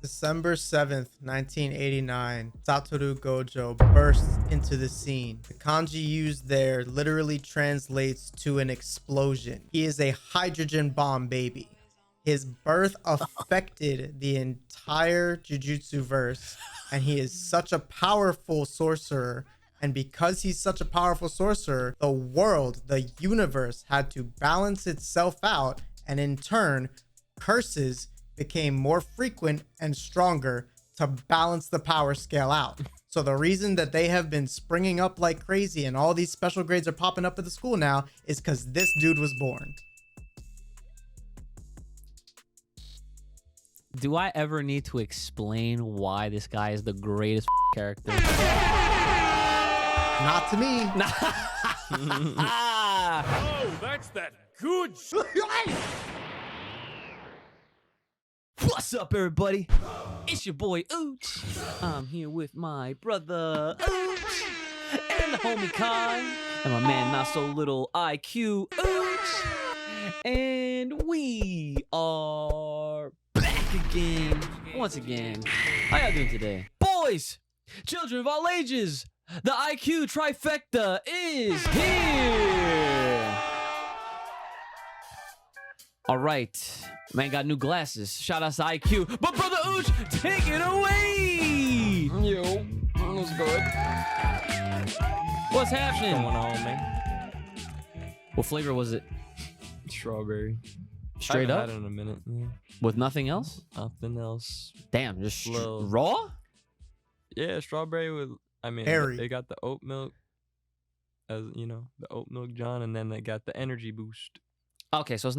December 7th, 1989, Satoru Gojo bursts into the scene. The kanji used there literally translates to an explosion. He is a hydrogen bomb baby. His birth affected the entire Jujutsu verse, and he is such a powerful sorcerer. And because he's such a powerful sorcerer, the world, the universe, had to balance itself out, and in turn, curses became more frequent and stronger to balance the power scale out. So the reason that they have been springing up like crazy and all these special grades are popping up at the school now is because this dude was born. Do I ever need to explain why this guy is the greatest character? Not to me. Oh, that's that good shit. What's up, everybody? It's your boy Ooch. I'm here with my brother Ooch and the homie Kai and my man not so little IQ Ooch, and we are back again, once again. How y'all doing today, boys? Children of all ages, the IQ trifecta is here. All right, man got new glasses. Shout out to IQ. But brother Ooch, take it away. Yo, what's good? What's happening? What's going on, man? What flavor was it? Strawberry. Straight I up? haven't had it in a minute. Yeah. With nothing else? Nothing else. Damn, just Little- raw? Yeah, strawberry with. I mean, Berry. they got the oat milk, as you know, the oat milk John, and then they got the energy boost. Okay, so it's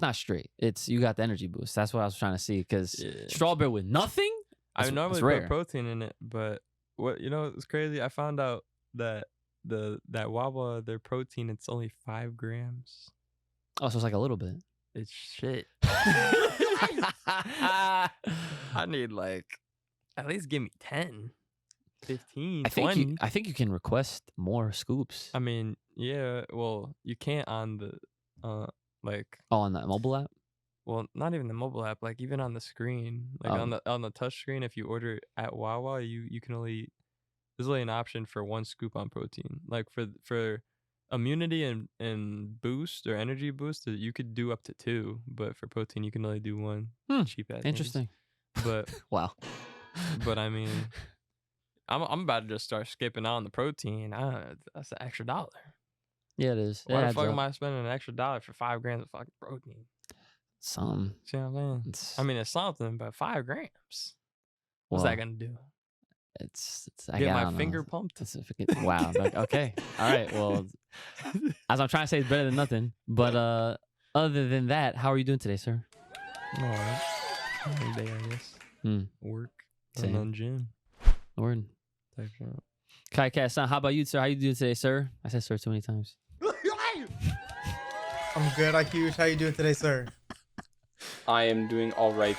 not straight. It's you got the energy boost. That's what I was trying to see, because Yeah. strawberry with nothing? I That's normally rare. put protein in it, but what it's crazy. I found out that that Wawa, their protein, it's only 5 grams. Oh, so it's like a little bit. It's shit. I need like at least give me 10, 15, I think 20. I think you can request more scoops. I mean, yeah, well, you can't on the like, Oh, on that mobile app? well, not even the mobile app, like even on the screen, like on the touch screen, if you order it at Wawa, you can only, there's only an option for 1 scoop on protein. Like for immunity and boost or energy boost, you could do up to 2, but for protein you can only do 1. Cheap ass. Interesting. But Wow. but I mean, I'm about to just start skipping on the protein. That's an extra $1. Yeah, it is. Why It the adds fuck up. am I spending an extra $1 for 5 grams of fucking protein? Some. See what I'm saying? I mean, it's something, but 5 grams. What's that gonna do? It's Get I my don't know. finger pumped? Wow. Okay. All right. Well, as I'm trying to say, it's better than nothing. But other than that, how are you doing today, sir? All right. Every day, I guess. Work. Same. And then gym. Word. Type shit. Kai Cat-san, how about you, sir? How you doing today, sir? I said sir too many times. I'm good, IQ. How you doing today, sir? I am doing all right.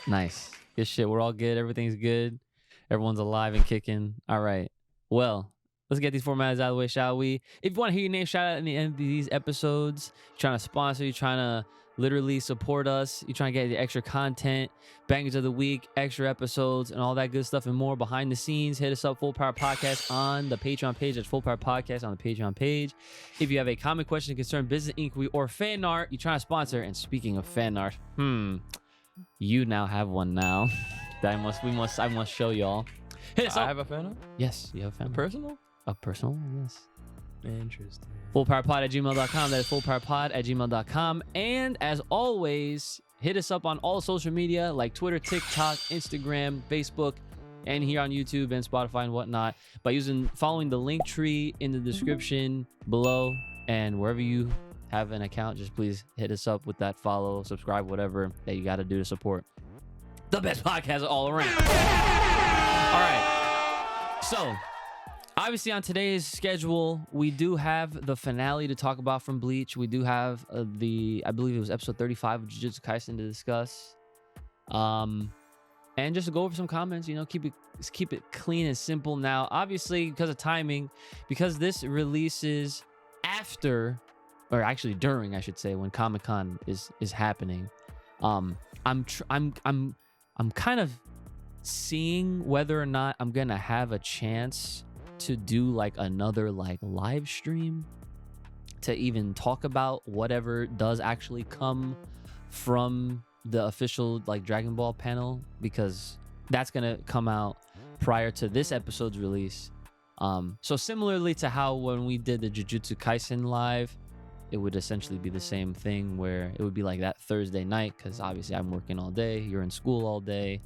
Nice. Good shit. We're all good. Everything's good. Everyone's alive and kicking. All right. Well, let's get these formats out of the way, shall we? If you want to hear your name shout out in the end of these episodes, you're trying to sponsor, you're trying to literally support us, you're trying to get the extra content, bangers of the week, extra episodes, and all that good stuff and more behind the scenes, hit us up, Full Power Podcast on the Patreon page. That's Full Power Podcast on the Patreon page. If you have a comment, question, concern, business inquiry, or fan art you're trying to sponsor, and speaking of fan art, you now have one now. That I must show y'all. Hit us I up. have a fan art? Yes, you have a fan art. Personal? A personal one, yes. Interesting. FullPowerPod@gmail.com. That is FullPowerPod@gmail.com. And as always, hit us up on all social media like Twitter, TikTok, Instagram, Facebook, and here on YouTube and Spotify and whatnot by following the link tree in the description below. And wherever you have an account, just please hit us up with that follow, subscribe, whatever that you got to do to support the best podcast all around. All right. So, obviously, on today's schedule, we do have the finale to talk about from Bleach. We do have I believe it was episode 35 of Jujutsu Kaisen to discuss. And just to go over some comments, keep it clean and simple. Now, obviously, because of timing, because this releases after, or actually during, I should say, when Comic-Con is happening. I'm I'm kind of seeing whether or not I'm gonna have a chance to do like another like live stream to even talk about whatever does actually come from the official like Dragon Ball panel, because that's gonna come out prior to this episode's release. So similarly to how when we did the Jujutsu Kaisen live, it would essentially be the same thing where it would be like that Thursday night, because obviously I'm working all day, you're in school all day,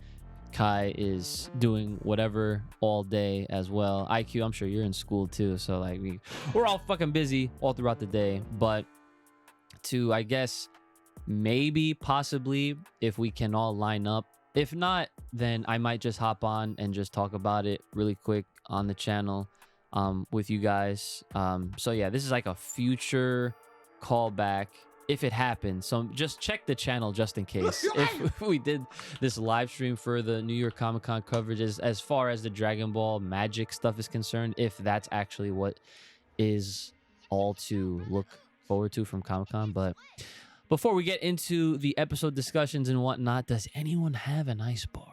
Kai is doing whatever all day as well. IQ, I'm sure you're in school too, so like we're all fucking busy all throughout the day. But to, I guess, maybe possibly if we can all line up, if not, then I might just hop on and just talk about it really quick on the channel with you guys. So yeah, this is like a future callback if it happens. So just check the channel just in case if we did this live stream for the New York Comic Con coverage, as far as the Dragon Ball magic stuff is concerned, if that's actually what is all to look forward to from Comic Con. But before we get into the episode discussions and whatnot, does anyone have an Icebarz?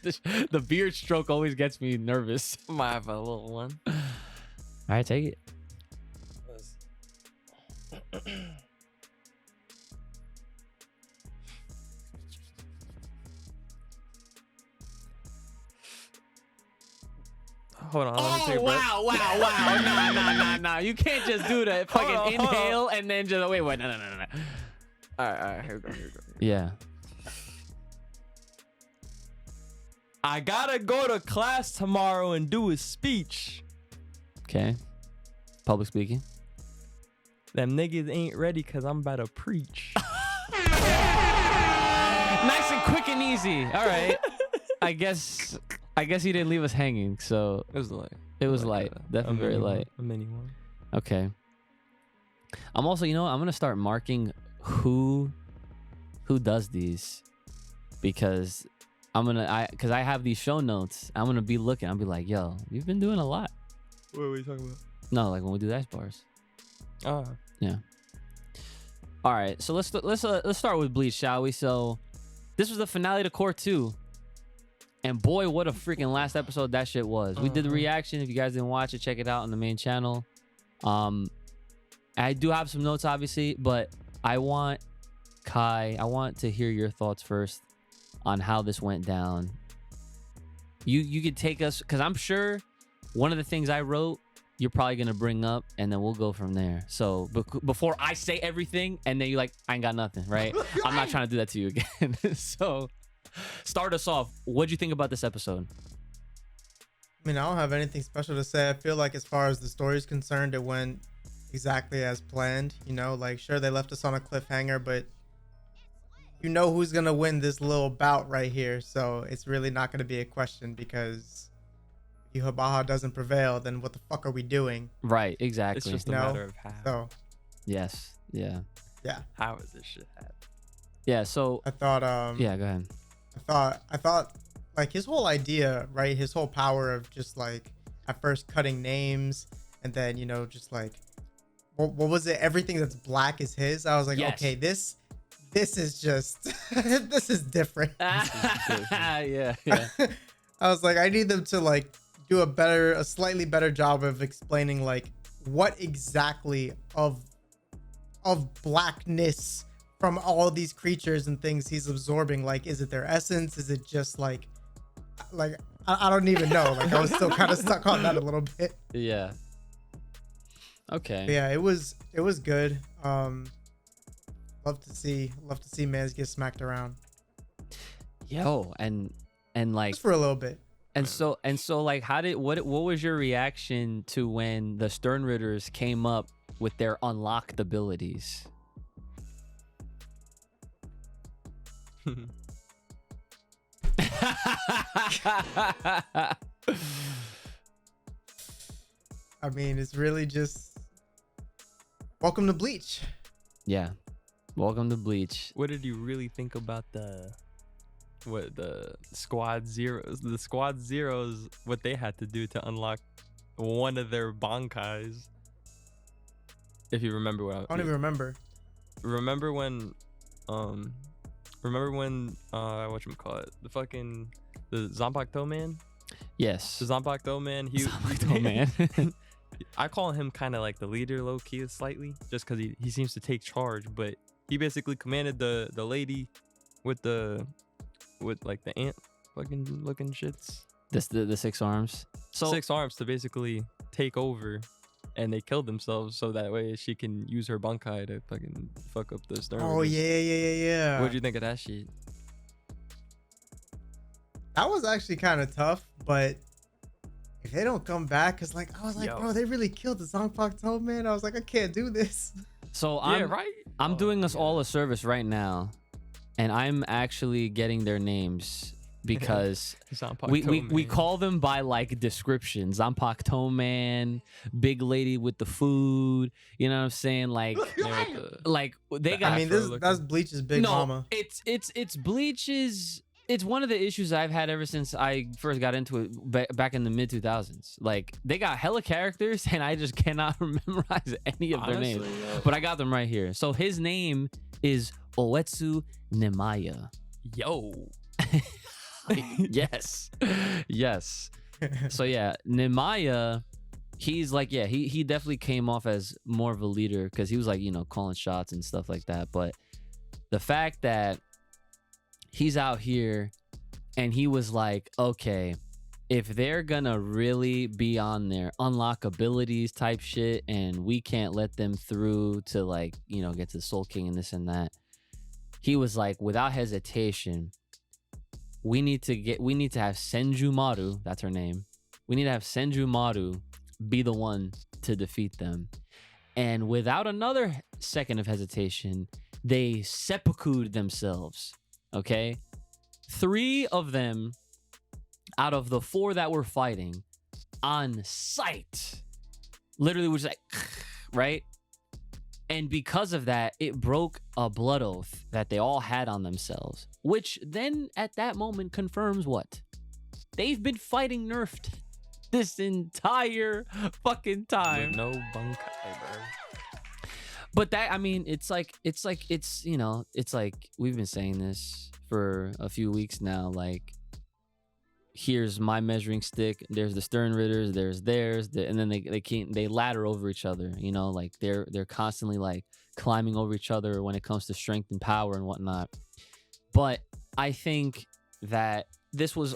The beard stroke always gets me nervous. Might have a little one. All right, take it. Hold on. Let me take a breath. Wow. Nah. You can't just do that. Hold Fucking on. inhale and then just wait. No. All right. Here we go. Yeah. I gotta go to class tomorrow and do a speech. Okay. Public speaking. Them niggas ain't ready because I'm about to preach. Nice and quick and easy. All right. I guess he didn't leave us hanging, so It was light. it was light. Definitely very light. A mini one. Okay. I'm also, I'm gonna start marking who does these, because because I have these show notes. I'm gonna be looking. I'll be like, yo, you've been doing a lot. What are we talking about? No, like when we do the Icebarz. Oh. Yeah. All right. So let's start with Bleach, shall we? So this was the finale to Core 2. And boy, what a freaking last episode that shit was. We did the reaction. If you guys didn't watch it, check it out on the main channel. I do have some notes, obviously, but I want to hear your thoughts first on how this went down. You could take us, because I'm sure one of the things I wrote, you're probably going to bring up, and then we'll go from there. So before I say everything, and then you're like, I ain't got nothing, right? I'm not trying to do that to you again. So start us off. What'd you think about this episode? I mean, I don't have anything special to say. I feel like as far as the story is concerned, it went exactly as planned. Like, sure, they left us on a cliffhanger, but you know who's going to win this little bout right here. So it's really not going to be a question, because if Yuhabaha doesn't prevail, then what the fuck are we doing? Right, exactly. It's just a matter of how. So, yes, yeah. How is this shit happening? Yeah, so I thought, yeah, go ahead. I thought like his whole idea, right? His whole power of just like at first cutting names, and then, just like, what was it? Everything that's black is his. I was like, Yes. okay, this is just, this is different. Yeah. I was like, I need them to like do a slightly better job of explaining like what exactly of blackness from all these creatures and things he's absorbing. Like, is it their essence? Is it just like I don't even know. Like, I was still kind of stuck on that a little bit. Yeah. Okay. But yeah, it was good. Love to see Mans get smacked around Yo, and like, just for a little bit. and so like, what was your reaction to when the Sternritters came up with their unlocked abilities? I mean, it's really just welcome to Bleach. Yeah. Welcome to Bleach. What did you really think about the Squad Zeros? The Squad Zeros, what they had to do to unlock one of their Bankais. If you remember what I don't even remember. remember when whatchamacallit, the Zanpakuto man? Yes. The Zanpakuto man, Zanpakuto man. I call him kind of like the leader low key slightly, just because he seems to take charge, but he basically commanded the lady with like the ant fucking looking shits. The 6 arms. So 6 arms to basically take over, and they killed themselves so that way she can use her bunkai to fucking fuck up the stern. Oh yeah. What'd you think of that shit? That was actually kind of tough, but if they don't come back, cause like I was like, Yo. bro, they really killed the Zanpakuto man. I was like, I can't do this. So Yeah, I'm doing us yeah. all a service right now, and I'm actually getting their names because we man. call them by like description. Zanpakuto man, big lady with the food. You know what I'm saying? Like, like they got. I mean, that's Bleach's big mama. It's Bleach's. It's one of the issues I've had ever since I first got into it back in the mid 2000s. Like they got hella characters and I just cannot memorize any of their names. Yeah. But I got them right here. So his name is Oetsu Nemaya. Yo. Yes. Yes. So yeah, Nemaya, he's like, yeah, he definitely came off as more of a leader because he was like, you know, calling shots and stuff like that. But the fact that he's out here and he was like, okay, if they're gonna really be on their unlock abilities type shit and we can't let them through to like, you know, get to the Soul King and this and that, he was like, without hesitation, we need to have Senju Maru, that's her name, we need to have Senju Maru be the one to defeat them. And without another second of hesitation, they seppuku'd themselves. Okay, 3 of them out of the 4 that were fighting on sight literally was like right, and because of that it broke a blood oath that they all had on themselves, which then at that moment confirms what they've been fighting nerfed this entire fucking time. With no bunkai, bro. But that, I mean, it's you know, it's like we've been saying this for a few weeks now. Like, here's my measuring stick. There's the Stern Ritters. There's theirs, and then they ladder over each other. You know, like they're constantly like climbing over each other when it comes to strength and power and whatnot. But I think that this was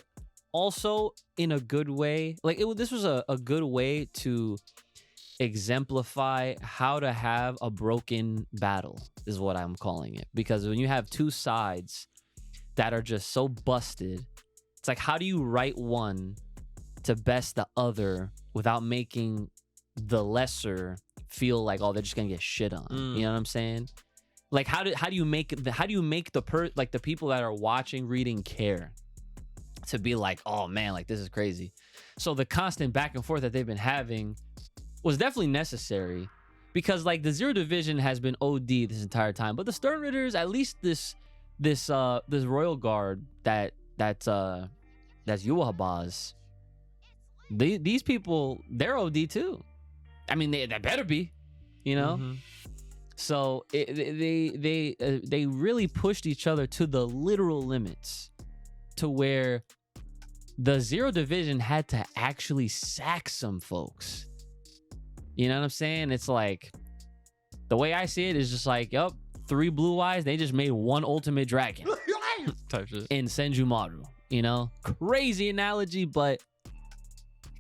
also in a good way. Like this was a good way to exemplify how to have a broken battle is what I'm calling it, because when you have 2 sides that are just so busted, it's like, how do you write one to best the other without making the lesser feel like, oh, they're just gonna get shit on? You know what I'm saying? Like, how do you make the people that are watching, reading, care to be like, oh man, like this is crazy. So the constant back and forth that they've been having was definitely necessary, because like the Zero Division has been OD this entire time, but the Stern Ritters, at least this Royal Guard that's Icebarz, these people, they're OD too. I mean, they better be, you know. Mm-hmm. So they really pushed each other to the literal limits, to where the Zero Division had to actually sack some folks. You know what I'm saying? It's like, the way I see it is just like, yup, 3 blue eyes, they just made 1 ultimate dragon Type shit. in Senju Maru. You know, crazy analogy, but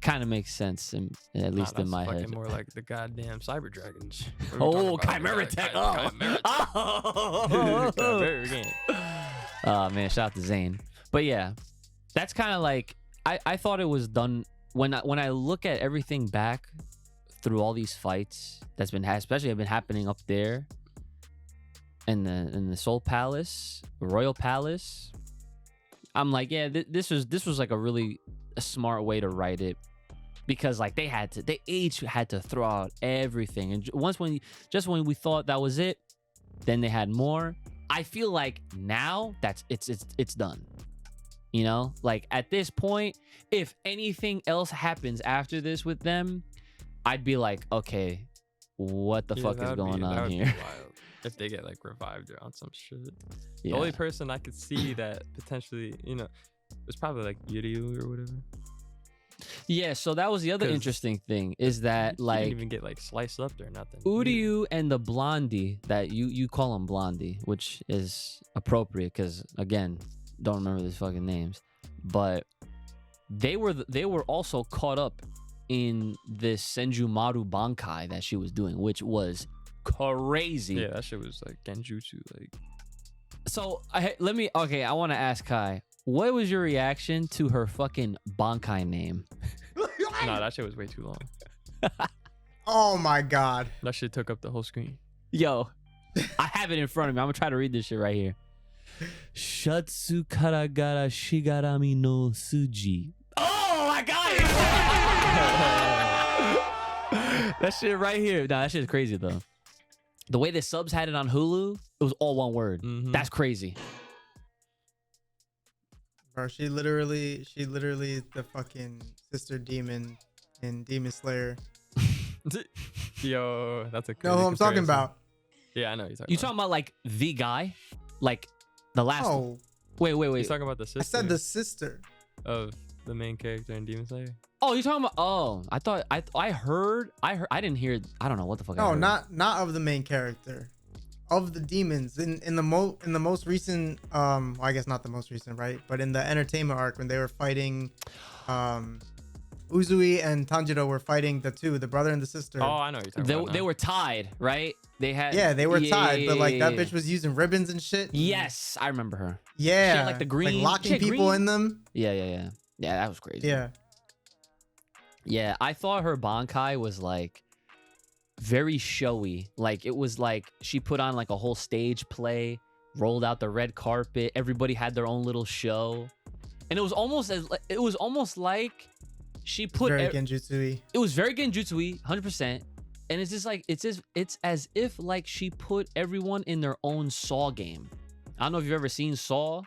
kind of makes sense, at least in my head. More like the goddamn cyber dragons. Oh, Chimera Tech. Oh, man, shout out to Zane. But yeah, that's kind of like, I thought it was done when I look at everything back through all these fights that's been especially been happening up there in the Soul Palace, Royal Palace. I'm like, yeah, this was like a smart way to write it, because like they each had to throw out everything, and when we thought that was it, then they had more. I feel like now it's done. You know, like at this point, if anything else happens after this with them, I'd be like, okay, what the fuck is going on here? if they get like revived or on some shit. Yeah. The only person I could see that potentially, was probably like Yuryu or whatever. Yeah, so that was the other 'Cause interesting thing is that He like didn't even get like sliced up or nothing. Uryu and the Blondie that you call him Blondie, which is appropriate because again, don't remember these fucking names, but they were also caught up in this Senjumaru Bankai that she was doing, which was crazy. Yeah, that shit was like genjutsu. Like, So I want to ask Kai, what was your reaction to her fucking Bankai name? nah, that shit was way too long. Oh my god. That shit took up the whole screen. Yo, I have it in front of me. I'm gonna try to read this shit right here. Shatsu karagara shigarami no suji. Oh, I got it! That shit right here. Nah, that shit's crazy though. The way the subs had it on Hulu, it was all one word. Mhm. That's crazy. Bro, she literally is the fucking sister demon in Demon Slayer. Yo, that's a Know crazy who I'm talking comparison. about? Yeah, I know you're talking You about. talking about like the guy? Like the last one? Oh, Wait. He's talking about the sister I said the sister. of the main character in Demon Slayer. Oh, you talking about? Oh, I thought I heard. I didn't hear. I don't know what the fuck. I No, heard. not of the main character, of the demons in the most recent. Well, I guess not the most recent, right? But in the entertainment arc when they were fighting, Uzui and Tanjiro were fighting the brother and the sister. Oh, I know what you're talking about. They were tied, right? They had. Yeah, they were tied, but like that yeah. bitch was using ribbons and shit. Yes, I remember her. Yeah, She had, like, the green- she locking had people green- in them. Yeah. That was crazy. Yeah, Yeah, I thought her Bankai was like very showy. Like it was like she put on like a whole stage play, rolled out the red carpet. Everybody had their own little show, and it was almost like she put. very genjutsu-y. It was very genjutsu-y, 100%. And it's just like it's as if like she put everyone in their own Saw game. I don't know if you've ever seen Saw,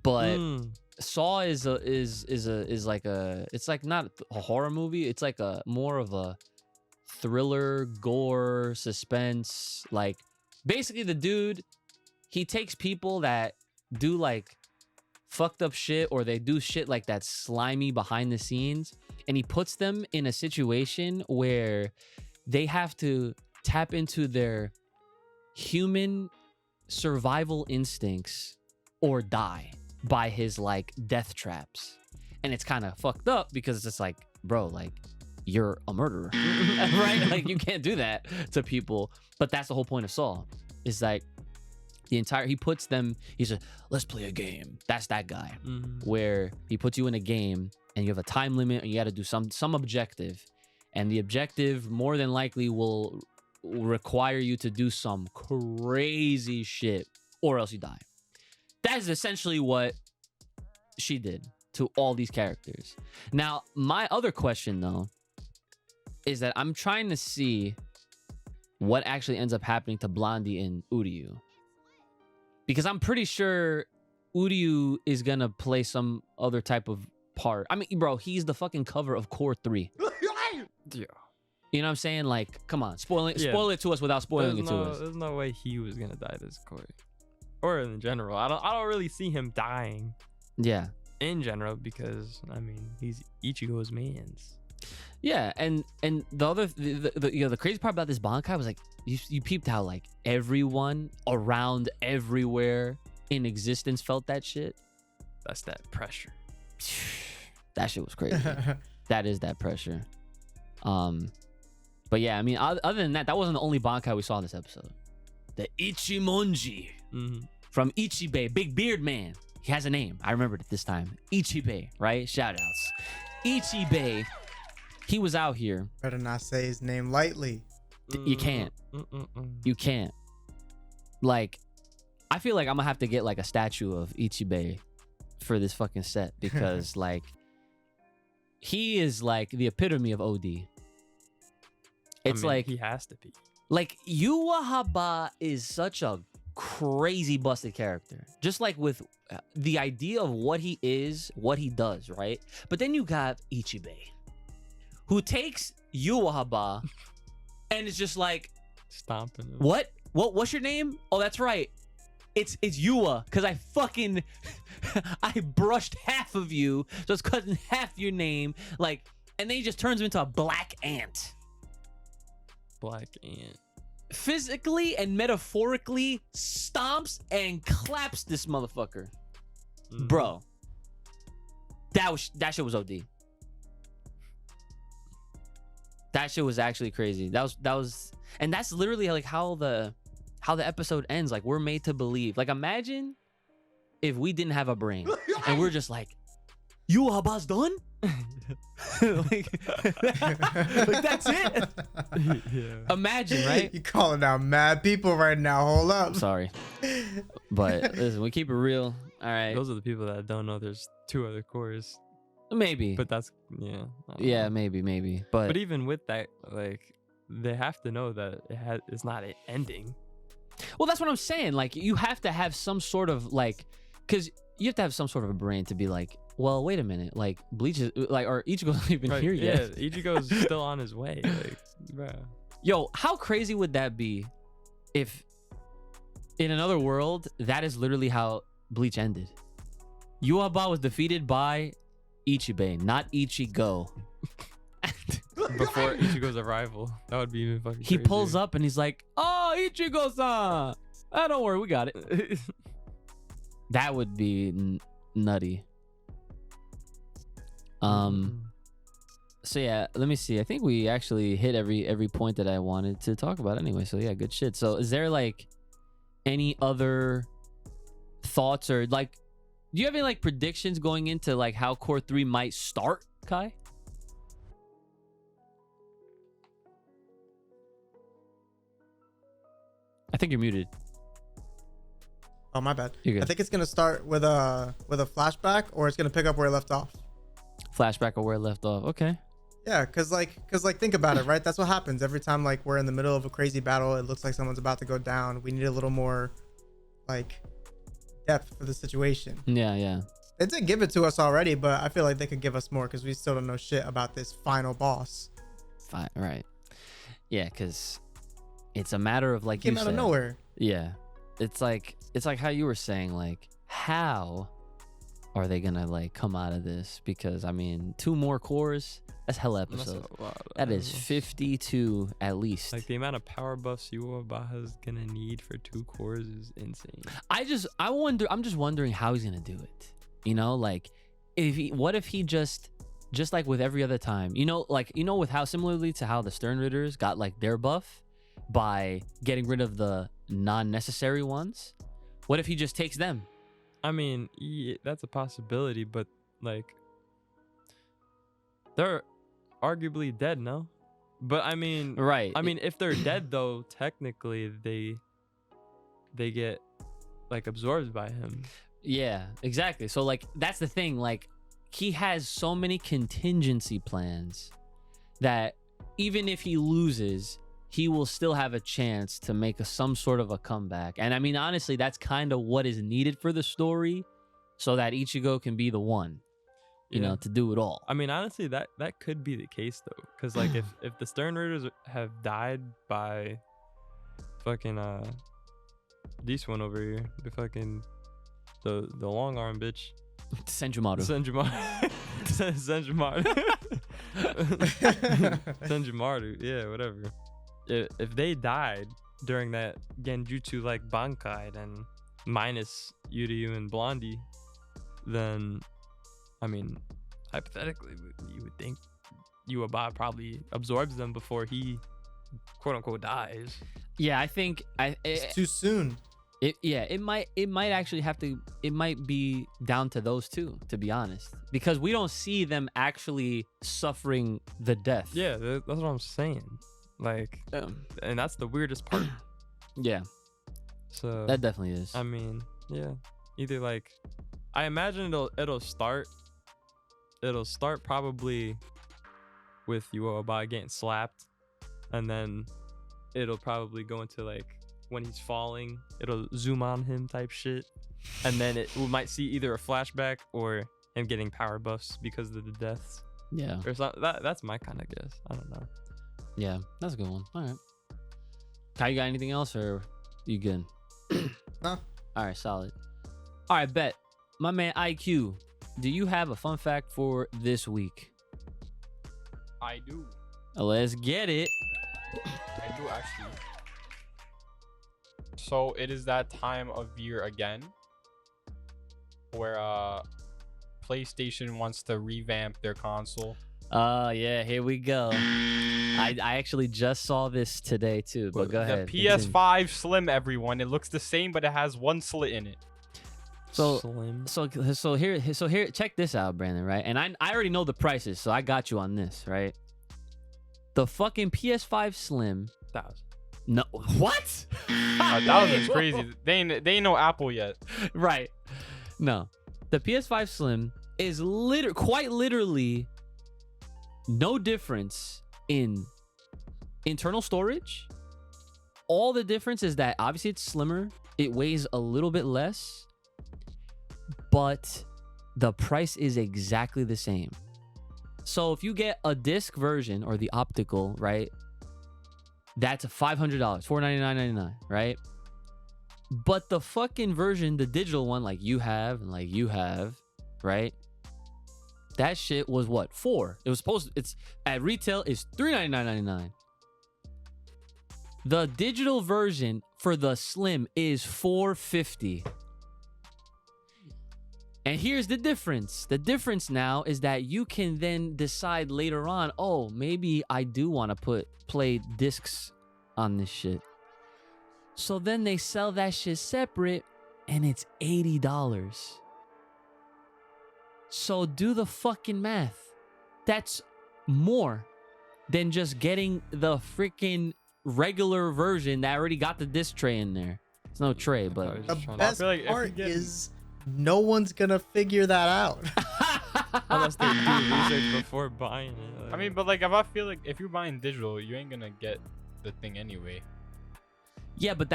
but Saw is like a, it's like not a horror movie. It's like a more of a thriller, gore, suspense. Like basically the dude, he takes people that do like fucked up shit or they do shit like that slimy behind the scenes, and he puts them in a situation where they have to tap into their human survival instincts or die by his like death traps. And it's kind of fucked up because it's just like, bro, like you're a murderer, right? Like you can't do that to people. But that's the whole point of Saw. Is like he puts them, he says, let's play a game. That's that guy. Where he puts you in a game and you have a time limit and you got to do some objective, and the objective more than likely will require you to do some crazy shit or else you die. That is essentially what she did to all these characters. Now, my other question though is that I'm trying to see what actually ends up happening to Blondie and Uryu, because I'm pretty sure Uryu is gonna play some other type of part. I mean, bro, he's the fucking cover of Core 3. Yeah. You know what I'm saying? Like, come on, spoil it to us without spoiling it to us. There's no way he was gonna die this quick, or in general. I don't really see him dying. Yeah, in general, because I mean he's Ichigo's man's. yeah, and the other the crazy part about this Bankai was like you peeped how like everyone around everywhere in existence felt that shit. That's that pressure. That shit was crazy. That is that pressure. But yeah, I mean, other than that, that wasn't the only Bankai we saw in this episode. The Ichimonji from Ichibei, Big Beard Man. He has a name. I remembered it this time. Ichibei, right? Shoutouts. Ichibei. He was out here. Better not say his name lightly. You can't. You can't. Like, I feel like I'm gonna have to get like a statue of Ichibei for this fucking set because like he is like the epitome of OD. It's like he has to be. Like Yuahaba is such a crazy busted character. Just like with the idea of what he is, what he does, right? But then you got Ichibei, who takes Yuahaba and is just like, Stomping him. what? What's your name? Oh, that's right. It's Yua, because I fucking I brushed half of you, so it's cutting half your name. Like, and then he just turns him into a black ant. Black ant. Physically and metaphorically stomps and claps this motherfucker. Bro. That shit was OD. That shit was actually crazy. That was and that's literally like how the episode ends. Like, we're made to believe. Like, imagine if we didn't have a brain and we're just like, you Abbas done? like that's it. Yeah. Imagine, right? You calling out mad people right now. Hold up. Sorry. But listen, we keep it real. All right. Those are the people that don't know there's 2 other cores. Maybe. But that's yeah. I don't Yeah, know. maybe. But even with that, like, they have to know that it's not an ending. well, that's what I'm saying. Like, you have to have some sort of like, because you have to have some sort of a brain to be like, well, wait a minute, like Bleach is like, or Ichigo's not even here yet. Yeah, Ichigo's still on his way. Like, bruh. Yo, how crazy would that be if in another world that is literally how Bleach ended? Yuaba was defeated by Ichibei, not Ichigo. Before Ichigo's arrival, that would be even fucking He crazy. pulls up and he's like, "Oh, Ichigo-san! Ah, don't worry, we got it." That would be nutty. So yeah, let me see. I think we actually hit every point that I wanted to talk about anyway. So yeah, good shit. So is there like any other thoughts or like, do you have any like predictions going into like how Core 3 might start, Kai? I think you're muted. Oh, my bad. You're good. I think it's gonna start with a flashback, or it's gonna pick up where it left off. Flashback or where it left off. Okay. Yeah, cause think about it, right? That's what happens every time like we're in the middle of a crazy battle. It looks like someone's about to go down. We need a little more like depth for the situation. Yeah. They did give it to us already, but I feel like they could give us more because we still don't know shit about this final boss. Fine. Right. Yeah, because it's a matter of like Came you out said. of nowhere. Yeah. It's like how you were saying, like, how are they gonna like come out of this? Because I mean, 2 more cores, that's hella episode. That is 52 at least. Like, the amount of power buffs Yuaba is gonna need for 2 cores is insane. I'm just wondering how he's gonna do it. You know, like, what if he just like with every other time, with how similarly to how the Stern Ritters got like their buff by getting rid of the non-necessary ones. What if he just takes them? I mean, yeah, that's a possibility, but like, they're arguably dead, no? But I mean, Right. I mean, if they're dead though, technically they get like absorbed by him. Yeah, exactly. So like, that's the thing. Like, he has so many contingency plans that even if he loses, he will still have a chance to make some sort of a comeback. And I mean, honestly, that's kind of what is needed for the story, so that Ichigo can be the one, you know, to do it all. I mean, honestly, that could be the case though, because like if the Stern Raiders have died by fucking this one over here, the fucking the long arm bitch, Senjumaru. Senjumaru, yeah, whatever. If they died during that Genjutsu like Bankai, then minus Yuryu and Blondie, then I mean, hypothetically, you would think Yuaba probably absorbs them before he quote unquote dies. Yeah, I think It's too soon. it might actually have to. It might be down to those two, to be honest, because we don't see them actually suffering the death. Yeah, that's what I'm saying. Like, and that's the weirdest part. Yeah, So that definitely is. I mean, yeah, either like, I imagine it'll start probably with Yuaba getting slapped, and then it'll probably go into like when he's falling, it'll zoom on him type shit, and then we might see either a flashback or him getting power buffs because of the deaths. Yeah, Or something. That's my kind of guess. I don't know. yeah, that's a good one. All right, Kai, you got anything else, or You good? No. All right, solid. All right, bet. My man IQ, do you have a fun fact for this week? I do. Let's get it. I do actually. So it is that time of year again where PlayStation wants to revamp their console. Yeah, here we go. I actually just saw this today too, but go ahead. The PS5 Slim, everyone. It looks the same, but it has one slit in it. Slim. So here, check this out, Brandon, right? And I already know the prices, so I got you on this, right? The fucking PS5 Slim. 1,000. No, what? 1,000 is crazy. They ain't no Apple yet. Right. No. The PS5 Slim is quite literally no difference in internal storage. All the difference is that obviously it's slimmer. It weighs a little bit less, but the price is exactly the same. So if you get a disc version or the optical, right? That's $500, $499.99, right? But the fucking version, the digital one, like you have, right? That shit was what? It's at retail is $399.99. The digital version for the Slim is $450. And here's the difference. The difference now is that you can then decide later on, oh, maybe I do want to play discs on this shit. So then they sell that shit separate and it's $80. So do the fucking math. That's more than just getting the freaking regular version that already got the disc tray in there. It's no tray, but The I best feel like if part you get- is no one's gonna figure that out. Unless they do research before buying it. I mean, but like, I feel like if you're buying digital, you ain't gonna get the thing anyway. yeah, but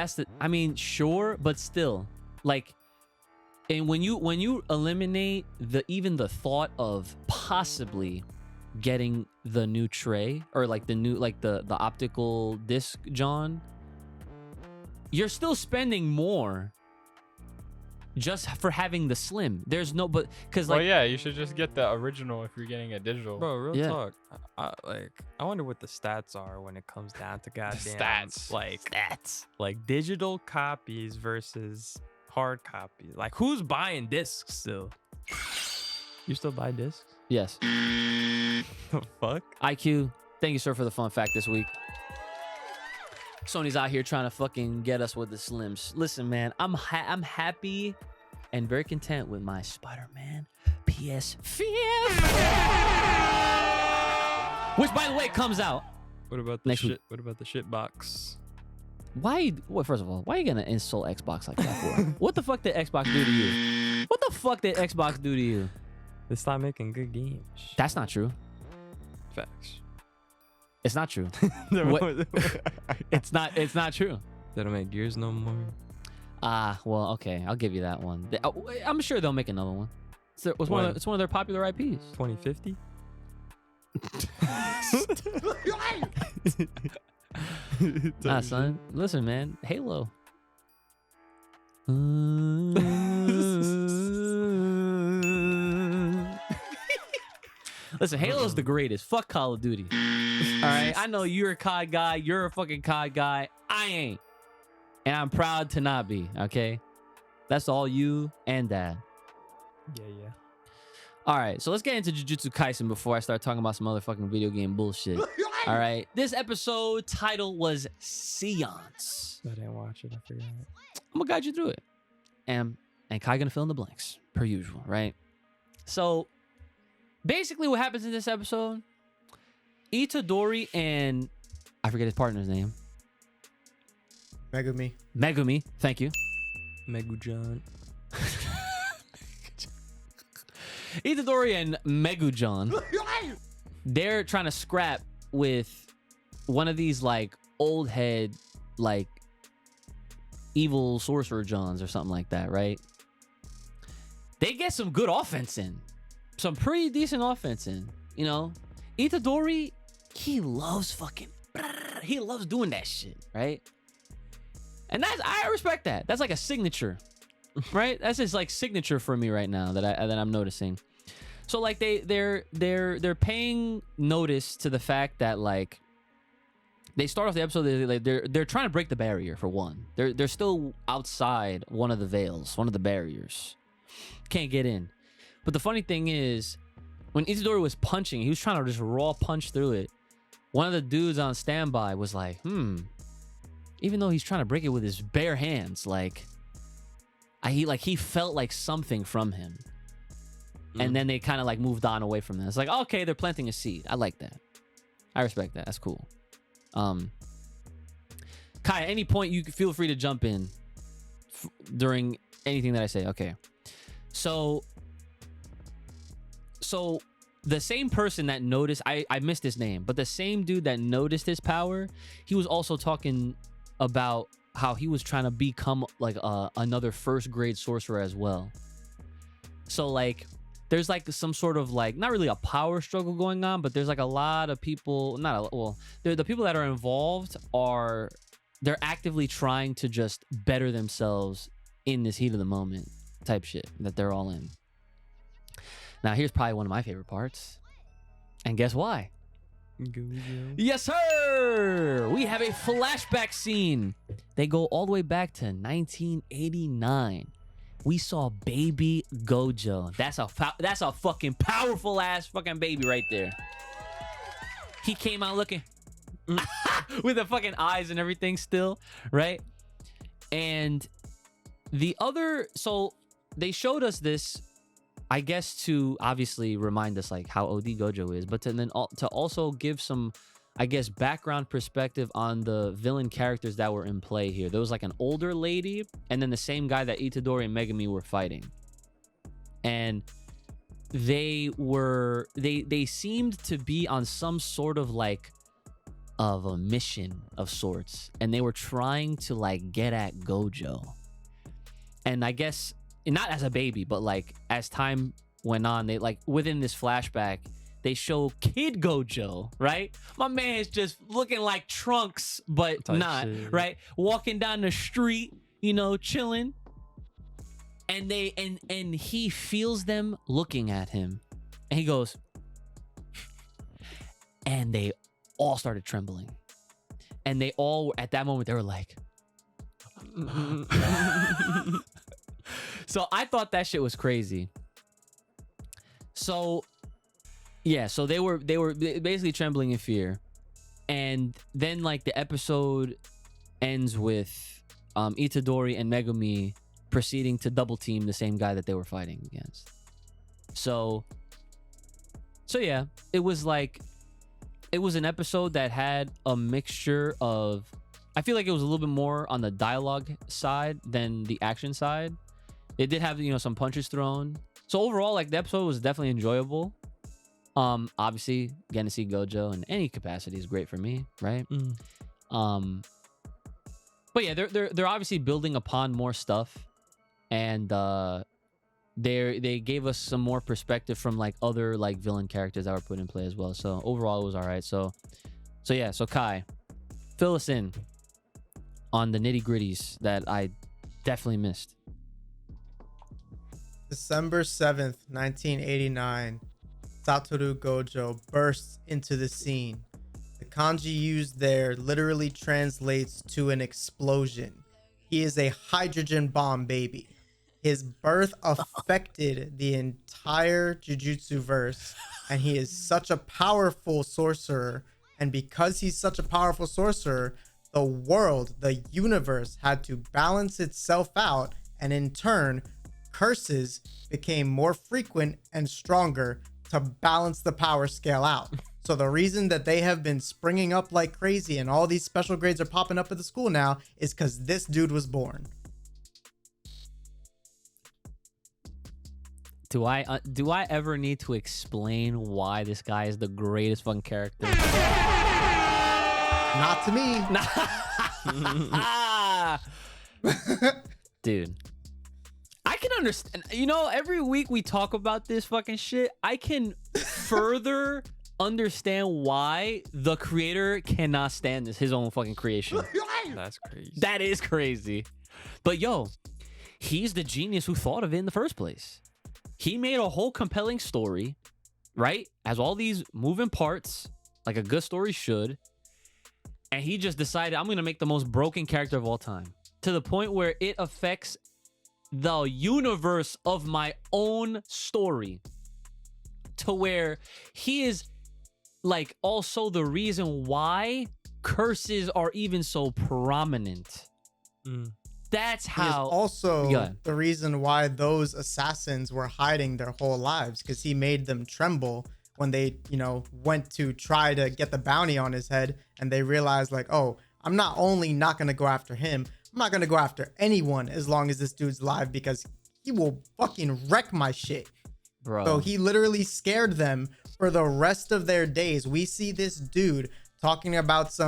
sure, but still, like, and when you eliminate even the thought of possibly getting the new tray or like the optical disc, John, you're still spending more just for having the Slim. There's no, but because like, Well, yeah, you should just get the original if you're getting a digital. Bro, real Yeah. talk. I wonder what the stats are when it comes down to goddamn stats. like digital copies versus hard copies. Like, who's buying discs still? You still buy discs? yes. The fuck? IQ, thank you, sir, for the fun fact this week. Sony's out here trying to fucking get us with the Slims. Listen, man, I'm happy and very content with my Spider-Man PS5, which, by the way, comes out. What about the Next shit? week. What about the shit box? Well, first of all, why are you gonna insult Xbox like that for? What the fuck did Xbox do to you? What the fuck did Xbox do to you? They stopped making good games. That's not true. Facts. It's not true. They What? It's not true. don't make Gears no more. Well, okay, I'll give you that one. I'm sure they'll make another one. It's one of their popular IPs. 2050? Nah, son. Listen, man. Halo. Listen, Halo's the greatest. Fuck Call of Duty. All right, I know you're a COD guy. You're a fucking COD guy. I ain't, and I'm proud to not be. Okay, that's all you and Dad. Yeah. All right, so let's get into Jujutsu Kaisen before I start talking about some motherfucking video game bullshit. All right, this episode title was Seance. I didn't watch it. I forgot. I'm gonna guide you through it, and Kai gonna fill in the blanks per usual, right? So basically, what happens in this episode? Itadori and I forget his partner's name. Megumi. Thank you. Megujan. Itadori and Megujan, they're trying to scrap with one of these like old head like evil sorcerer Johns or something like that, right? They get some good offense in, some pretty decent offense in. You know, Itadori, he loves doing that shit, right? And I respect that. That's like a signature, right? That's just like signature for me right now that I'm noticing. So like they're paying notice to the fact that like they start off the episode, they're trying to break the barrier for one. They're still outside one of the veils, one of the barriers. Can't get in. But the funny thing is, when Itadori was punching, he was trying to just raw punch through it. One of the dudes on standby was like, even though he's trying to break it with his bare hands, he felt like something from him. And then they kind of like moved on away from that. It's like, okay, they're planting a seed. I like that. I respect that. That's cool. Kai, at any point you feel free to jump in during anything that I say. Okay. So the same person that noticed, I missed his name, but the same dude that noticed his power, he was also talking about how he was trying to become like another first grade sorcerer as well. So like there's like some sort of like, not really a power struggle going on, but there's like a lot of people, the people that are involved they're actively trying to just better themselves in this heat of the moment type shit that they're all in. Now, here's probably one of my favorite parts. And guess why? Gojo. Yes, sir! We have a flashback scene. They go all the way back to 1989. We saw baby Gojo. That's a fucking powerful ass fucking baby right there. He came out looking with the fucking eyes and everything still, right? And so they showed us this, I guess, to obviously remind us like how OD Gojo is, but to also give some, I guess, background perspective on the villain characters that were in play here. There was like an older lady, and then the same guy that Itadori and Megumi were fighting. And they seemed to be on some sort of like of a mission of sorts, and they were trying to like get at Gojo. And I guess not as a baby, but like as time went on, they like within this flashback, they show kid Gojo, right? My man is just looking like Trunks, but Type not, shit. right? Walking down the street, chilling. And and he feels them looking at him. And he goes, and they all started trembling. And they all, at that moment, they were like, so I thought that shit was crazy. So yeah, so they were basically trembling in fear. And then like the episode ends with Itadori and Megumi proceeding to double team the same guy that they were fighting against. So yeah, it was an episode that had a mixture of, I feel like it was a little bit more on the dialogue side than the action side. It did have, some punches thrown. So overall, like the episode was definitely enjoyable. Obviously getting to see Gojo in any capacity is great for me, right? But yeah, they're obviously building upon more stuff, and they gave us some more perspective from like other like villain characters that were put in play as well. So overall, it was all right. So yeah, so Kai, fill us in on the nitty gritties that I definitely missed. December 7th, 1989, Satoru Gojo bursts into the scene. The kanji used there literally translates to an explosion. He is a hydrogen bomb baby. His birth affected the entire Jujutsu verse, and he is such a powerful sorcerer. And because he's such a powerful sorcerer, the world, the universe, had to balance itself out, and in turn, curses became more frequent and stronger to balance the power scale out. So the reason that they have been springing up like crazy and all these special grades are popping up at the school now is because this dude was born. Do I ever need to explain why this guy is the greatest fucking character? Not to me. Dude, I can understand. Every week we talk about this fucking shit. I can further understand why the creator cannot stand his own fucking creation. That's crazy. That is crazy. But yo, he's the genius who thought of it in the first place. He made a whole compelling story, right? Has all these moving parts, like a good story should. And he just decided, I'm going to make the most broken character of all time. To the point where it affects the universe of my own story. To where he is like also the reason why curses are even so prominent. That's He is how. also the reason why those assassins were hiding their whole lives, because he made them tremble when they, went to try to get the bounty on his head, and they realized like, oh, I'm not only not going to go after him, I'm not going to go after anyone as long as this dude's alive, because he will fucking wreck my shit. Bro. So he literally scared them for the rest of their days. We see this dude talking about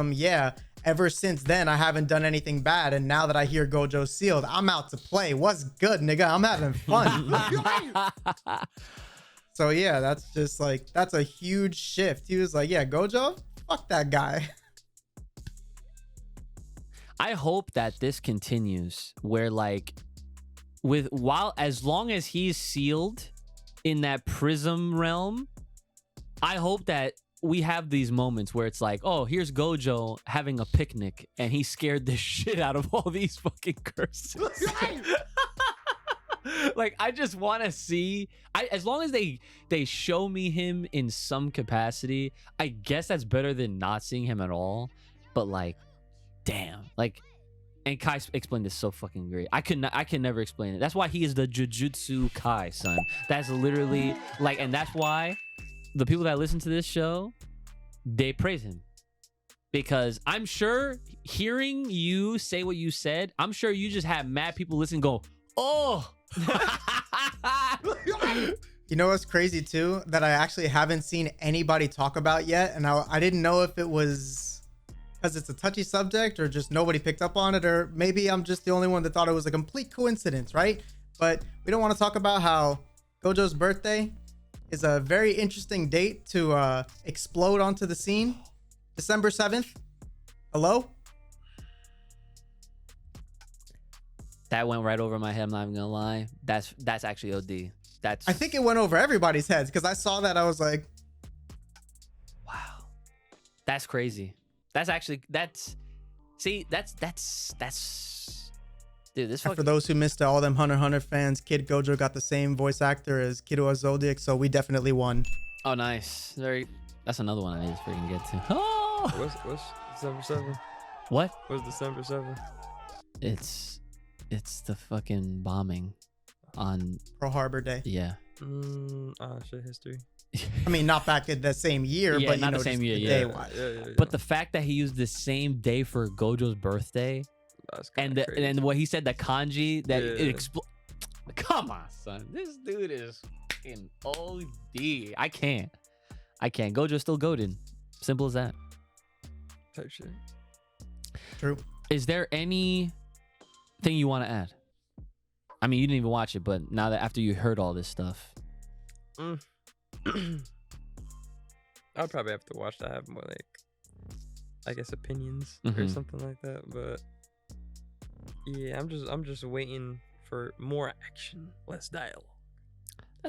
ever since then, I haven't done anything bad. And now that I hear Gojo sealed, I'm out to play. What's good, nigga? I'm having fun. So yeah, that's just like, that's a huge shift. He was like, yeah, Gojo, fuck that guy. I hope that this continues where like as long as he's sealed in that prism realm, I hope that we have these moments where it's like, oh, here's Gojo having a picnic and he scared the shit out of all these fucking curses. Like, I just want to see, as long as they show me him in some capacity, I guess that's better than not seeing him at all. But like, damn, like, and Kai explained this so fucking great. I can never explain it. That's why he is the Jujutsu Kai, son. That's literally like, and that's why the people that listen to this show, they praise him. Because I'm sure hearing you say what you said, I'm sure you just had mad people listen go, oh. You know what's crazy too? That I actually haven't seen anybody talk about yet. And I didn't know if it was because it's a touchy subject or just nobody picked up on it, or maybe I'm just the only one that thought it was a complete coincidence, right? But we don't want to talk about how Gojo's birthday is a very interesting date to explode onto the scene. December 7th. Hello? That went right over my head, I'm not even gonna lie. That's actually OD. I think it went over everybody's heads because I saw that. I was like, wow. That's crazy. That's dude, this for those who missed it, all them Hunter x Hunter fans, Kid Gojo got the same voice actor as Killua Zodiac, so we definitely won. Oh, nice. That's another one I need to freaking get to. Oh! What's December 7th? What? What's December 7th? It's the fucking bombing on Pearl Harbor Day. Yeah. Shit, history. I mean, not back in the same year, Yeah, but not the same year, yeah. Day-wise. Yeah. But the fact that he used the same day for Gojo's birthday, and what he said, the kanji that it come on, son, this dude is fucking OD. I can't. Gojo's still goated. Simple as that. Type shit. True. Is there anything you want to add? I mean, you didn't even watch it, but now that after you heard all this stuff, I'll probably have to watch that. I have more like, I guess, opinions or something like that. But yeah, I'm just waiting for more action, less dialogue.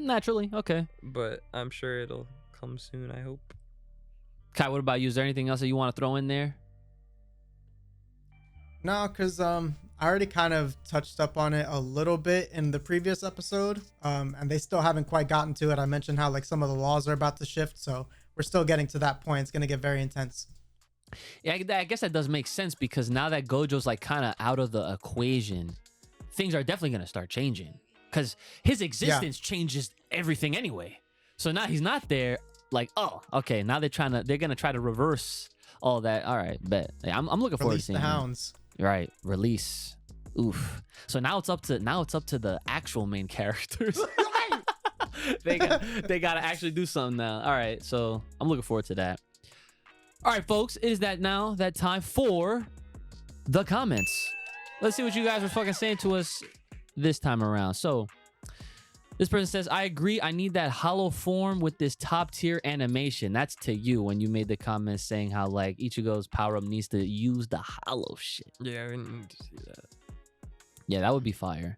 naturally, okay. But I'm sure it'll come soon. I hope. Kai, what about you? Is there anything else that you want to throw in there? No, because I already kind of touched up on it a little bit in the previous episode, and they still haven't quite gotten to it. I mentioned how like some of the laws are about to shift, so we're still getting to that point. It's going to get very intense. Yeah, I guess that does make sense because now that Gojo's like kind of out of the equation, things are definitely going to start changing because his existence changes everything anyway. So now he's not there. Like, oh, okay. Now they're going to try to reverse all that. All right, bet. Yeah, I'm looking forward to seeing the hounds. Right, release. Oof. So now it's up to the actual main characters. they got to actually do something now. All right, so I'm looking forward to that. All right, folks, it is that time for the comments. Let's see what you guys are fucking saying to us this time around. So This person says, I agree. I need that hollow form with this top tier animation. That's to you when you made the comment saying how like Ichigo's power up needs to use the hollow shit. Yeah, we need to see that. Yeah, that would be fire.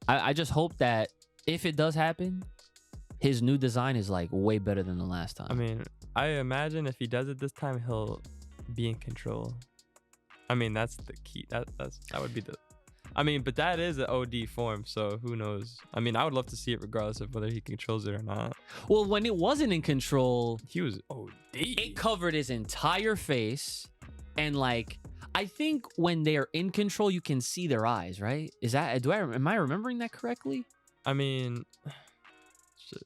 I just hope that if it does happen, his new design is like way better than the last time. I mean, I imagine if he does it this time, he'll be in control. I mean, that's the key. That would be the. I mean, but that is an OD form, so who knows? I mean, I would love to see it regardless of whether he controls it or not. Well, when it wasn't in control, He was OD. it covered his entire face, and like I think when they are in control, you can see their eyes, right? Am I remembering that correctly? I mean, shit.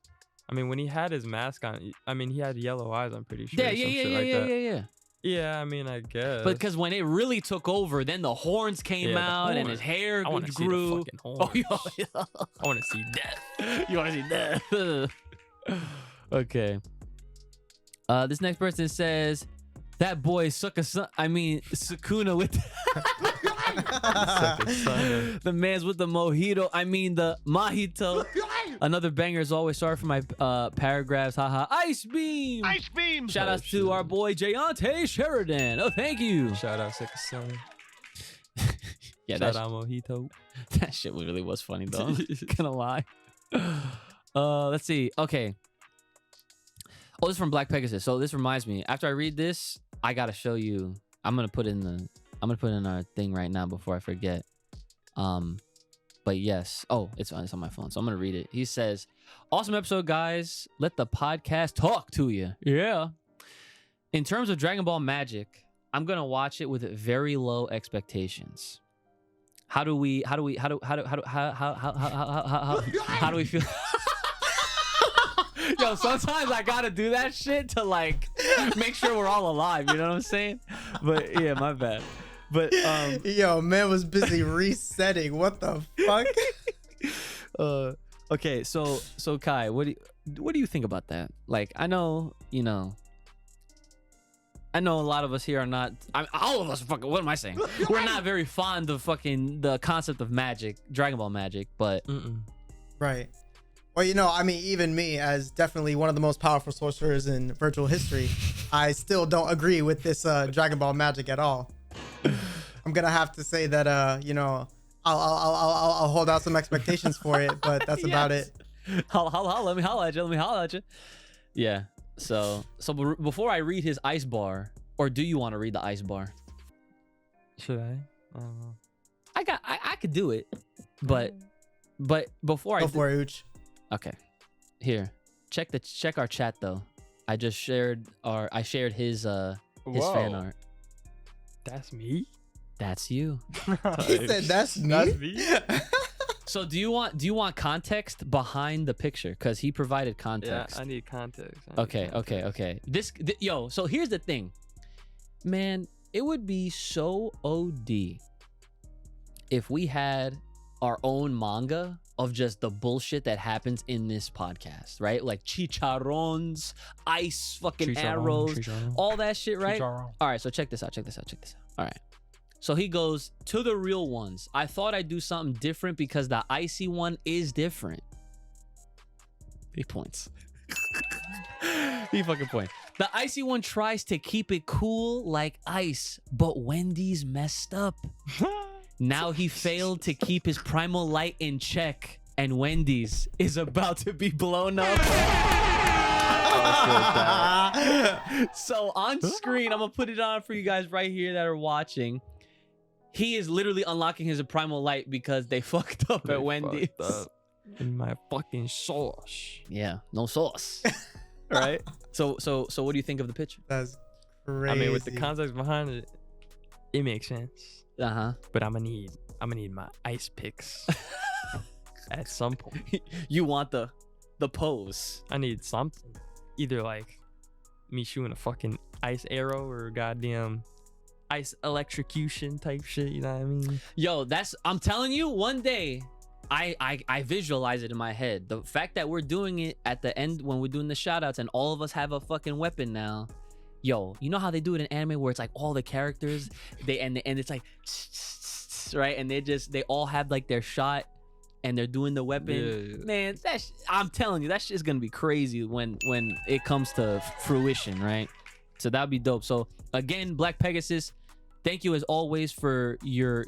I mean, when he had his mask on, I mean, he had yellow eyes, I'm pretty sure. Yeah. Yeah, I mean, I guess. But because when it really took over, then the horns came Yeah, the out and his horns. hair I want to see grew. the fucking horns. Oh, yeah. I want to see death. You want to see that? Okay. This next person says, that boy Sukuna with the man's with the mojito. I mean the mojito. Another banger as always. Sorry for my paragraphs. Haha. Ice beam. Ice beam! Shout outs to our boy Jayante Sheridan. Oh, thank you. Shout out Second Yeah, Shout out Mojito. that shit really was funny though. I'm not gonna lie. Let's see. Okay. Oh, this is from Black Pegasus. So this reminds me. After I read this, I gotta show you. I'm gonna put in our thing right now before I forget. But yes. Oh, it's on my phone, so I'm gonna read it. He says, "Awesome episode, guys. Let the podcast talk to you." Yeah. In terms of Dragon Ball Magic, I'm gonna watch it with very low expectations. How do we feel? Yo, sometimes I gotta do that shit to like make sure we're all alive. You know what I'm saying? But yeah, my bad. But Yo, man was busy resetting. What the fuck? okay, so Kai, what do you think about that? Like, I know a lot of us here are not. All of us fucking. What am I saying? We're not very fond of fucking the concept of magic, Dragon Ball magic. But Right. Well, I mean, even me, as definitely one of the most powerful sorcerers in virtual history, I still don't agree with this Dragon Ball magic at all. I'm gonna have to say that I'll hold out some expectations for it, but that's about it. Let me holla at you. Yeah. So before I read his Icebarz, or do you want to read the Icebarz? Should I? I don't know. I could do it, but before Go for it, Ooch. Okay, here, check our chat though. I shared his fan art. That's me? That's you. He said, "That's me." That's me. So do you want context behind the picture? Because he provided Yeah, context. I need context. Okay. So here's the thing, man. It would be so OD if we had our own manga of just the bullshit that happens in this podcast, right? Like chicharrones, ice fucking arrows, all that shit, right? Chicharron. All right, so check this out. All right. So he goes, to the real ones. I thought I'd do something different because the icy one is different. He points. He fucking points. The icy one tries to keep it cool like ice, but Wendy's messed up. Now he failed to keep his primal light in check, and Wendy's is about to be blown up. So on screen, I'm gonna put it on for you guys right here that are watching. He is literally unlocking his primal light because they fucked up at Wendy's. In my fucking sauce. Yeah, no sauce. Right? So what do you think of the picture? That's crazy. I mean, with the context behind it, it makes sense. Uh-huh. But I'm gonna need my ice picks at some point. You want the pose. I need something. Either like me shooting a fucking ice arrow or goddamn ice electrocution type shit, you know what I mean? Yo, I'm telling you, one day I visualize it in my head. The fact that we're doing it at the end when we're doing the shoutouts and all of us have a fucking weapon now. Yo, you know how they do it in anime where it's like all the characters and it's like right, and they all have like their shot. and they're doing the weapon. Yeah. Man, I'm telling you, that shit's gonna be crazy when it comes to fruition, right? So that'd be dope. So again, Black Pegasus, thank you as always for your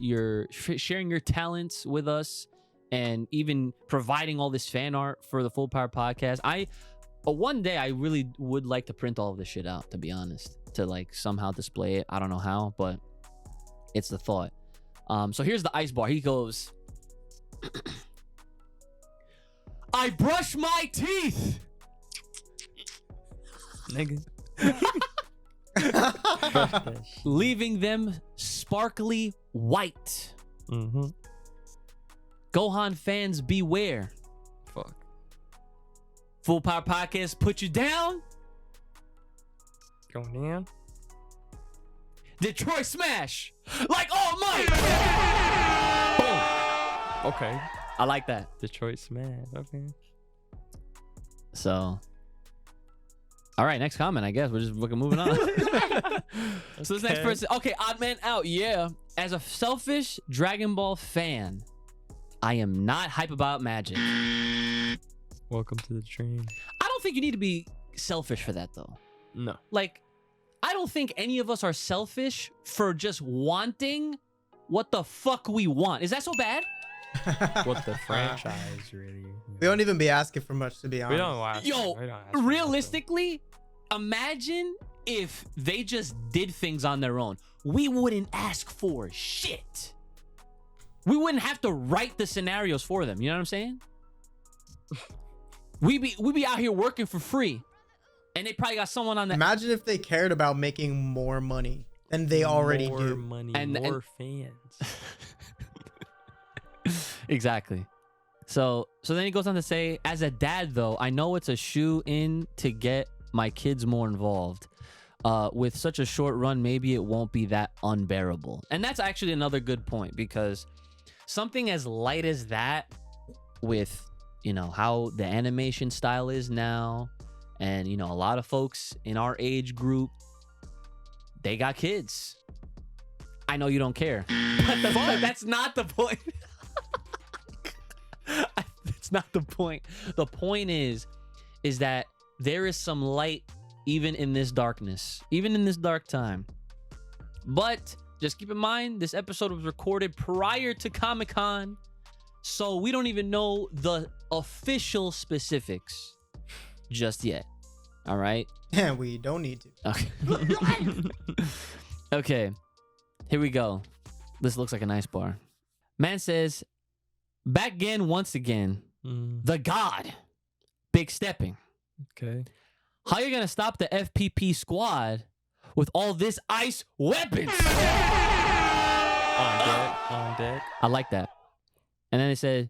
sharing your talents with us and even providing all this fan art for the Full Power podcast. One day I really would like to print all of this shit out, to be honest, to like somehow display it. I don't know how, but it's the thought. So here's the Icebarz. He goes, I brush my teeth, Nigga. leaving them sparkly white. Mm-hmm. Gohan fans beware. Fuck. Full Power Podcast put you down. Going down. Detroit Smash like All Might. Boom. Okay. I like that. Detroit Smash. Okay. So, all right, next comment. I guess we're just moving on. So this next Okay. person. Okay, Odd Man Out. Yeah. As a selfish Dragon Ball fan, I am not hype about magic. Welcome to the train. I don't think you need to be selfish for that though. No. Like, I don't think any of us are selfish for just wanting what the fuck we want. Is that so bad? What the franchise really? We don't even be asking for much, to be honest. We don't ask. Yo, we don't ask for realistically, imagine if they just did things on their own. We wouldn't ask for shit. We wouldn't have to write the scenarios for them. You know what I'm saying? we be out here working for free, and they probably got someone on that. Imagine if they cared about making more money than they already more do. money, And- more fans. Exactly. So then he goes on to say, as a dad though, I know it's a shoe in to get my kids more involved. With such a short run, maybe it won't be that unbearable. And that's actually another good point, because something as light as that, with, you know, how the animation style is now, and, you know, a lot of folks in our age group, they got kids. I know you don't care, but that's not the point. That's not the point. The point is that there is some light even in this darkness, even in this dark time. But just keep in mind, this episode was recorded prior to Comic-Con, so we don't even know the official specifics just yet. All right? Yeah, we don't need to. Okay. Okay. Here we go. This looks like a nice bar. Man says, back again once again. The God. Big stepping. Okay. How you gonna stop the FPP squad with all this ice weapons? On deck. I like that. And then they said,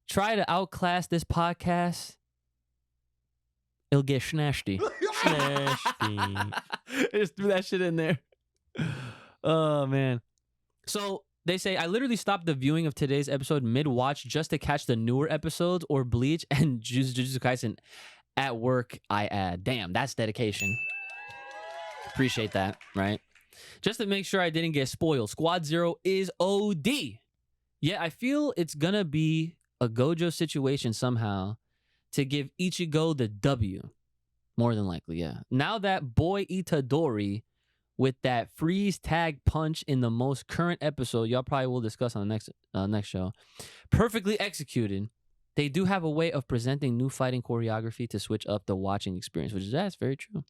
try to outclass this podcast. It'll get snasty. Snasty. I just threw that shit in there. Oh, man. So they say, I literally stopped the viewing of today's episode mid-watch just to catch the newer episodes or Bleach and Jujutsu Kaisen at work, I add. Damn, that's dedication. Appreciate that, right? Just to make sure I didn't get spoiled. Squad Zero is OD. Yeah, I feel it's gonna be a Gojo situation somehow to give Ichigo the W. More than likely, yeah. Now that boy Itadori with that freeze tag punch in the most current episode, y'all probably will discuss on the next show, perfectly executed. They do have a way of presenting new fighting choreography to switch up the watching experience, which is that's very true.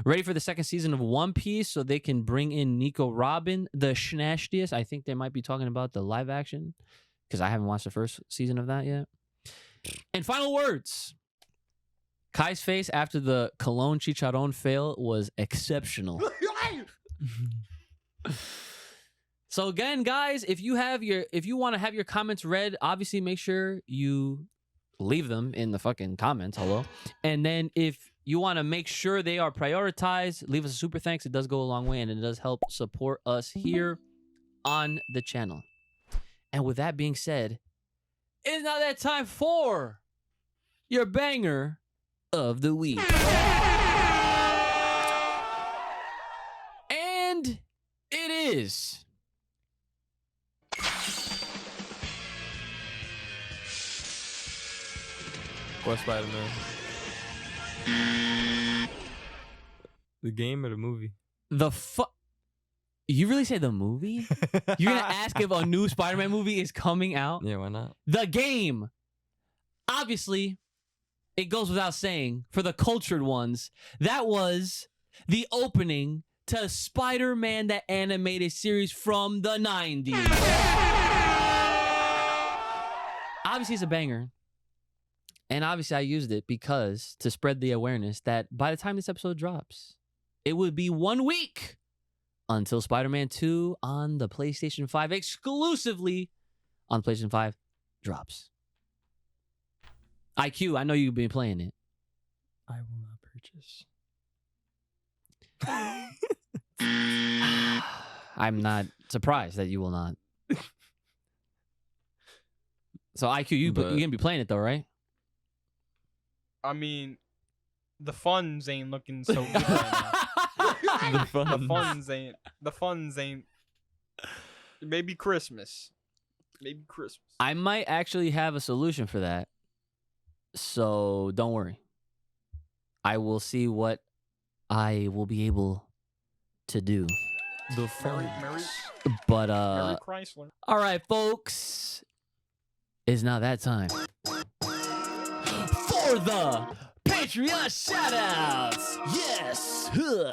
Ready for the second season of One Piece so they can bring in Nico Robin, the schnastiest. I think they might be talking about the live action, because I haven't watched the first season of that yet. And final words. Kai's face after the Cologne Chicharron fail was exceptional. So again, guys, if you want to have your comments read, obviously make sure you leave them in the fucking comments. Hello. And then if you want to make sure they are prioritized, leave us a super thanks. It does go a long way, and it does help support us here on the channel. And with that being said, it's now that time for your banger of the week. And it is What Spider-Man? The game or the movie? The fuck? You really say the movie? You're gonna ask if a new Spider-Man movie is coming out? Yeah, why not? The game. Obviously, it goes without saying, for the cultured ones, that was the opening to Spider-Man, the animated series from the 90s. Obviously, it's a banger. And obviously, I used it because to spread the awareness that by the time this episode drops, it would be 1 week until Spider-Man 2 on the PlayStation 5, exclusively on PlayStation 5, drops. IQ, I know you've been playing it. I will not purchase. I'm not surprised that you will not. So IQ, you're gonna be playing it though, right? I mean, the funds ain't looking so good right now. The funds ain't. Maybe Christmas. I might actually have a solution for that. So don't worry. I will see what I will be able to do. The Merry But Chrysler. all right, folks. It's now that time for the Patreon shoutouts. Yes. Huh.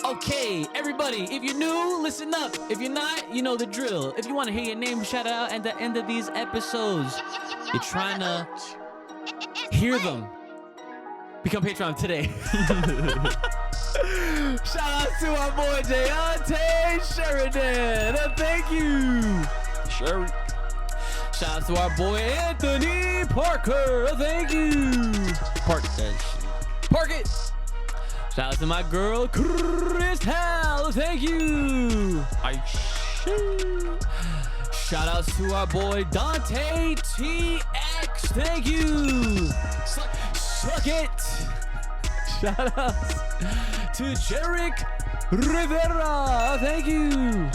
Okay, everybody, if you're new, listen up. If you're not, you know the drill. If you want to hear your name shout out at the end of these episodes, you're trying to hear them, become Patreon today. Shout out to our boy Deontay Sheridan. Thank you. Sherry. Shout out to our boy Anthony Parker. Thank you. Park that shit. Park it. Shout out to my girl Crystal. Thank you. Shout out to our boy Dante TX. Thank you. Suck it. Shout out to Jerick Rivera. Thank you.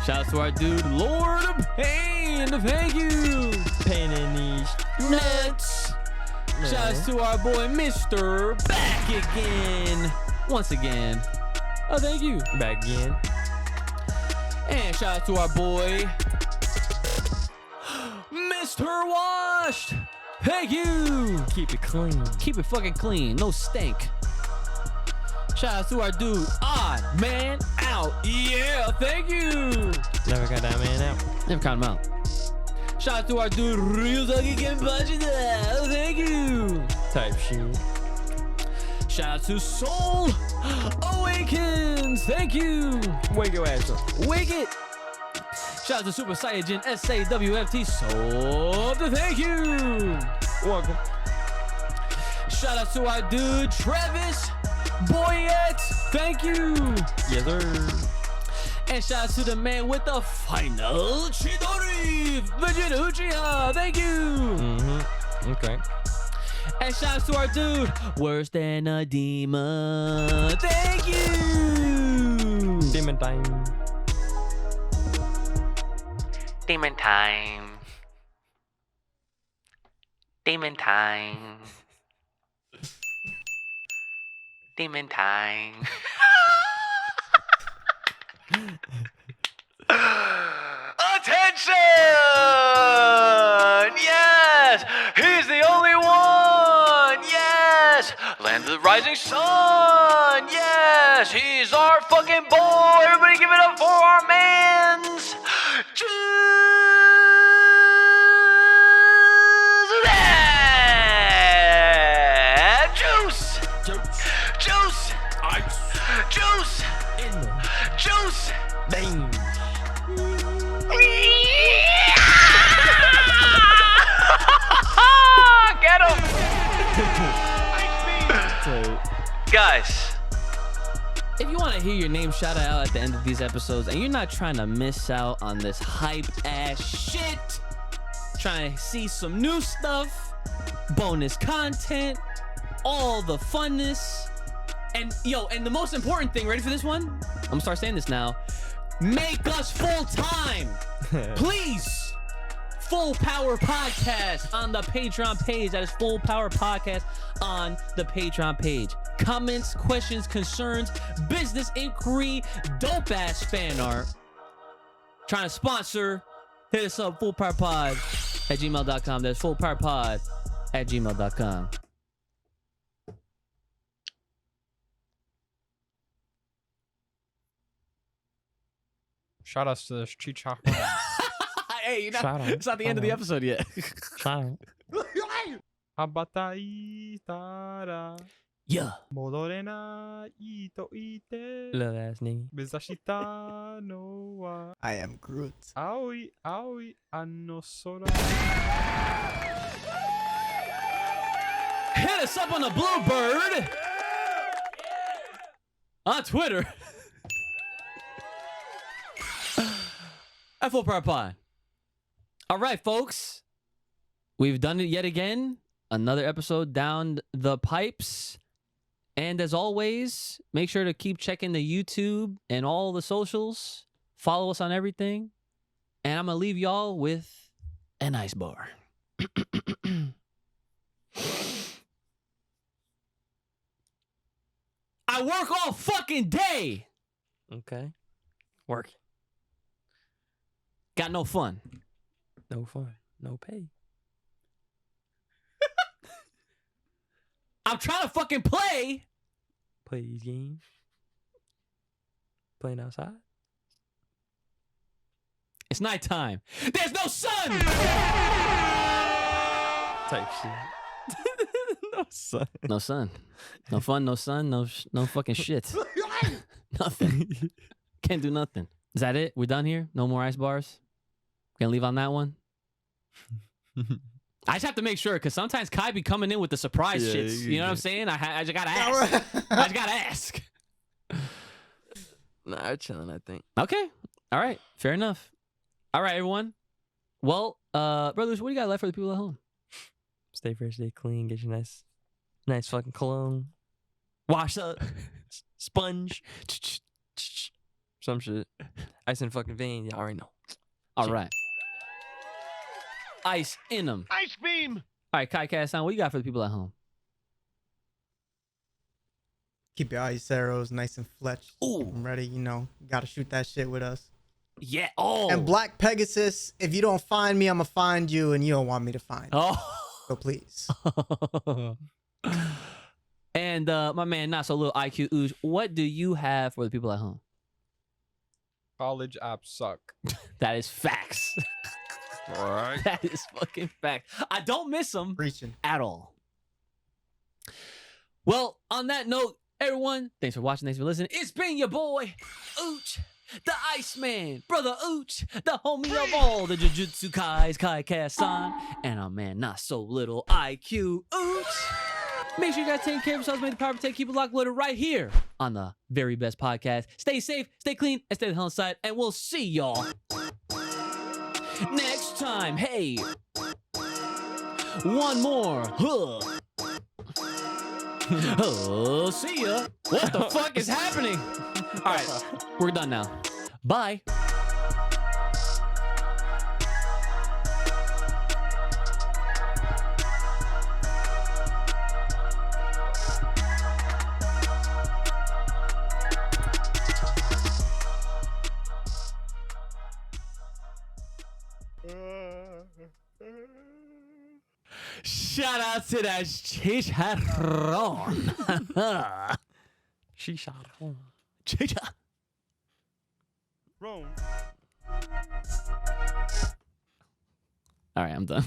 Shout out to our dude Lord of Pain. Thank you. Pain in these Nuts. Shout out to our boy Mr. Back Again. Once again. Oh, thank you. back again. And shout out to our boy Mr. Washed. Thank you. Keep it clean. Keep it fucking clean. No stink. Shout out to our dude Odd Man Out. Yeah, thank you. Never got that man out. Never count him out. Shout out to our dude Real Doggy Getting Budget. Thank you. Type shit. Shout out to Soul Awakens. Thank you. Wake your ass up. Wake it. Shout out to Super Saiyajin SAWFT Soul. Thank you. Welcome. Shout out to our dude Travis Boyette. Thank you. Yes, sir. And shout out to the man with the final Chidori, Vegeta Uchiha. Thank you. Mm-hmm. Okay. And shout out to our dude, Worse Than a Demon. Thank you. Demon time. Demon time. Demon time. Demon time. Attention! Yes! He's the only one! Yes! Land of the rising sun! Yes! He's our fucking boy! Everybody give it up for our mans! Juice! Juice! Ice. Juice! In the Juice! veins. Get him! Guys, If you want to hear your name shout out at the end of these episodes and you're not trying to miss out on this hype ass shit, trying to see some new stuff, bonus content, all the funness, and the most important thing, ready for this one? I'm gonna start saying this now. Make us full time. Please. Full Power Podcast on the Patreon page. That is Full Power Podcast on the Patreon page. Comments, questions, concerns, business inquiry, dope ass fan art. Trying to sponsor, hit us up, fullpowerpod@gmail.com. That's fullpowerpod@gmail.com. Shout outs to the street chocolate. Hey, you know, Shout out. it's not the end of the episode yet. Shout out. Habatai Yeah. Modorenai to ite. Little ass nigga. Bezashita no wa I am Groot. aoi aoi ano sora. Hit us up on the Bluebird. On Twitter. At Full Power Pod. All right, folks. We've done it yet again. Another episode down the pipes. And as always, make sure to keep checking the YouTube and all the socials. Follow us on everything. And I'm going to leave y'all with an ice bar. I work all fucking day. Okay. Work. Got no fun. No fun. No pay. I'm trying to fucking play. Play these games. Playing outside. It's nighttime. There's no sun. Type shit. No sun. No sun. No fun. No sun. No fucking shit. Nothing. Can't do nothing. Is that it? We're done here? No more ice bars? Gonna leave on that one? I just have to make sure because sometimes Kai be coming in with the surprise Yeah, shits. You know what I'm saying? I just gotta ask. I just gotta ask. Nah, I'm chilling, I think. Okay. All right. Fair enough. All right, everyone. Well, brothers, what do you got left for the people at home? Stay fresh, stay clean, get your nice fucking cologne. Wash up. Sponge. Some shit. Ice in the fucking vein, y'all already know. All right. Ice in them. Ice beam! All right, Kai Kassan, what you got for the people at home? Keep your ice arrows nice and fletched. Ooh. I'm ready, you know. Gotta shoot that shit with us. Yeah. Oh. And Black Pegasus, if you don't find me, I'm gonna find you, and you don't want me to find you. Oh. So please. And my man, not so little IQ Ooze, what do you have for the people at home? College apps suck. That is facts. Alright. That is fucking facts. I don't miss them Preaching. at all. Well, on that note, everyone, thanks for watching. Thanks for listening. It's been your boy, Ooch, the Iceman, brother Ooch, the homie of all the Jujutsu Kai Kassan, and our man, not so little IQ Ooch. Make sure you guys take care of yourselves, make the power protect, keep it locked, loaded right here on the very best podcast. Stay safe, stay clean, and stay the hell inside, and we'll see y'all next time. Hey, one more. See ya. What the fuck is happening? All right, we're done now. Bye. Shout out to that chicharron. Chicharron. Chicha. Rome. All right, I'm done.